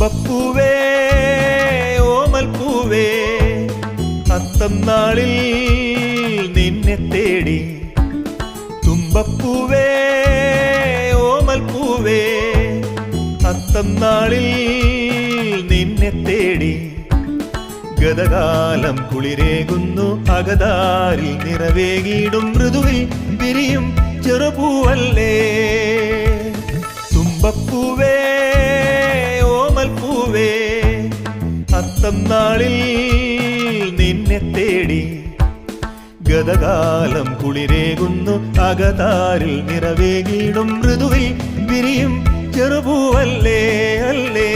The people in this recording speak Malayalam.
തുമ്പപ്പൂവേ ഓമൽ പൂവേ അത്തം നാളിൽ നിന്നെ തേടി തുമ്പപ്പൂവേ ഓമൽ പൂവേ അത്തം നാളിൽ നിന്നെ തേടി ഗതകാലം കുളിരേകുന്നു അകതാരിൽ നിറവേകിടും മൃദുവിൽ വിരിയും ചെറുപൂവല്ലേ തുമ്പപ്പൂവേ ഓമൽ പൂവേ അത്തം നാളിൽ നിന്നെ തേടി ഗതകാലം കുളിരേകുന്നു അകതാരിൽ നിറവേകിടും മൃദുവിൽ വിരിയും ചെറുപൂവല്ലേ അല്ലേ.